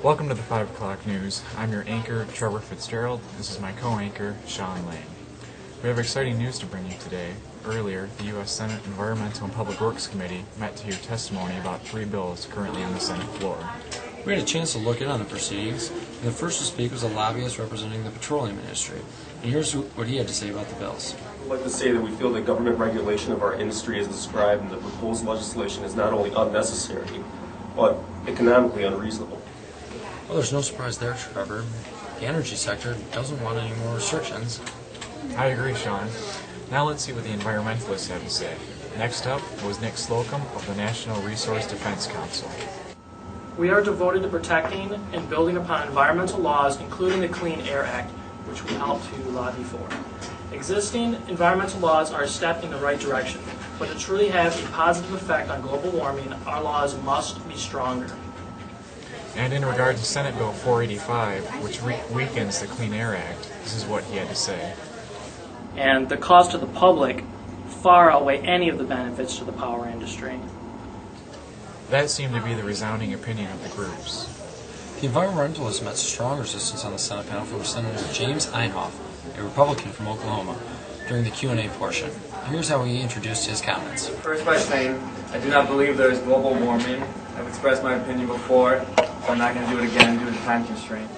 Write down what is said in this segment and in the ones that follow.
Welcome to the 5 o'clock news. I'm your anchor, Trevor Fitzgerald. This is my co-anchor, Sean Lane. We have exciting news to bring you today. Earlier, the U.S. Senate Environmental and Public Works Committee met to hear testimony about 3 bills currently on the Senate floor. We had a chance to look in on the proceedings, and the first to speak was a lobbyist representing the petroleum industry. And here's what he had to say about the bills. I'd like to say that we feel that government regulation of our industry as described in the proposed legislation is not only unnecessary, but economically unreasonable. Well, there's no surprise there, Trevor. The energy sector doesn't want any more restrictions. I agree, Sean. Now let's see what the environmentalists have to say. Next up was Nick Slocum of the National Resource Defense Council. We are devoted to protecting and building upon environmental laws, including the Clean Air Act, which we helped to lobby for. Existing environmental laws are a step in the right direction, but to truly have a positive effect on global warming, our laws must be stronger. And in regard to Senate Bill 485, which weakens the Clean Air Act, this is what he had to say. And the cost to the public far outweigh any of the benefits to the power industry. That seemed to be the resounding opinion of the groups. The environmentalists met strong resistance on the Senate panel from Senator James Inhofe, a Republican from Oklahoma, during the Q&A portion. Here's how he introduced his comments. First by saying, I do not believe there is global warming. I've expressed my opinion before, so I'm not going to do it again due to time constraint.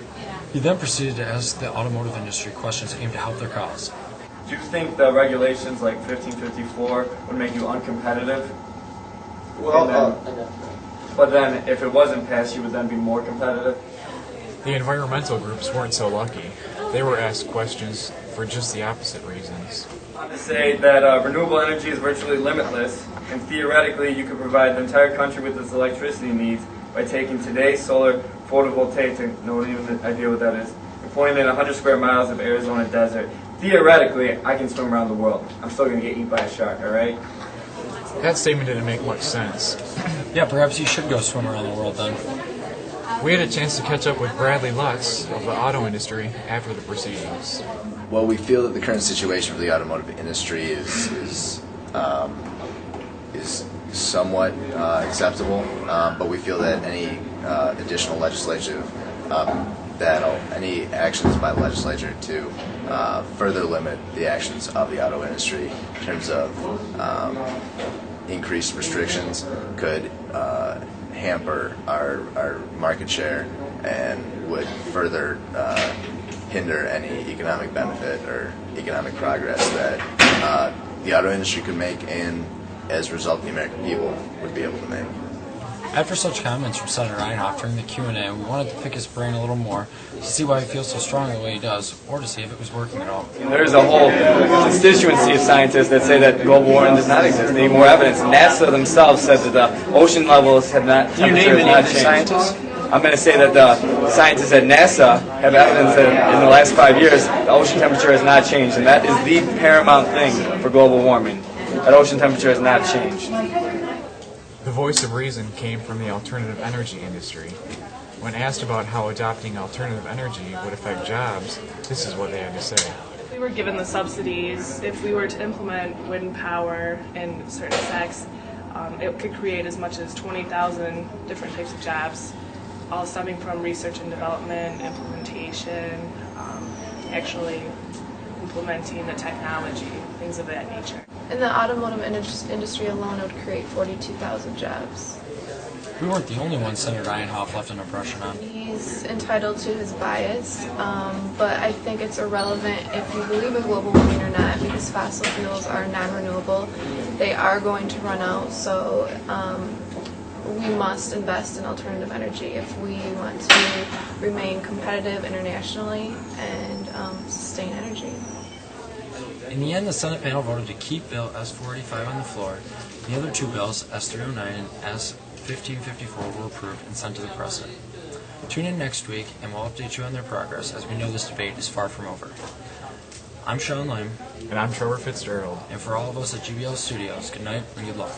He then proceeded to ask the automotive industry questions aimed to help their cause. Do you think the regulations like 1554 would make you uncompetitive? But then, if it wasn't passed, you would then be more competitive? The environmental groups weren't so lucky. They were asked questions for just the opposite reasons. I want to say that renewable energy is virtually limitless, and theoretically you could provide the entire country with its electricity needs by taking today's solar photovoltaic, no one even idea what that is, and pointing in 100 square miles of Arizona desert. Theoretically, I can swim around the world. I'm still going to get eaten by a shark, alright? That statement didn't make much sense. Yeah, perhaps you should go swim around the world then. We had a chance to catch up with Bradley Lutz of the auto industry after the proceedings. Well, we feel that the current situation for the automotive industry is somewhat acceptable, but we feel that any additional legislative any actions by the legislature to further limit the actions of the auto industry in terms of increased restrictions could hamper our market share and would further hinder any economic benefit or economic progress that the auto industry could make and as a result the American people would be able to make. After such comments from Senator Inhofe during the Q&A, we wanted to pick his brain a little more to see why he feels so strongly the way he does, or to see if it was working at all. There's a whole constituency of scientists that say that global warming does not exist. They need more evidence. NASA themselves said that the ocean levels have not. Do you name any scientists? I'm going to say that the scientists at NASA have evidence that in the last 5 years, the ocean temperature has not changed, and that is the paramount thing for global warming. That ocean temperature has not changed. The voice of reason came from the alternative energy industry. When asked about how adopting alternative energy would affect jobs, this is what they had to say. If we were given the subsidies, if we were to implement wind power in certain sects, it could create as much as 20,000 different types of jobs, all stemming from research and development, implementation, actually implementing the technology, things of that nature. In the automotive industry alone, it would create 42,000 jobs. We weren't the only ones Senator Inhofe left an impression on. He's entitled to his bias, but I think it's irrelevant if you believe in global warming or not, because fossil fuels are non-renewable. They are going to run out, so we must invest in alternative energy if we want to remain competitive internationally and sustain energy. In the end, the Senate panel voted to keep Bill S-485 on the floor. The other 2 bills, S-309 and S-1554, were approved and sent to the President. Tune in next week, and we'll update you on their progress, as we know this debate is far from over. I'm Sean Lane. And I'm Trevor Fitzgerald. And for all of us at GBL Studios, good night and good luck.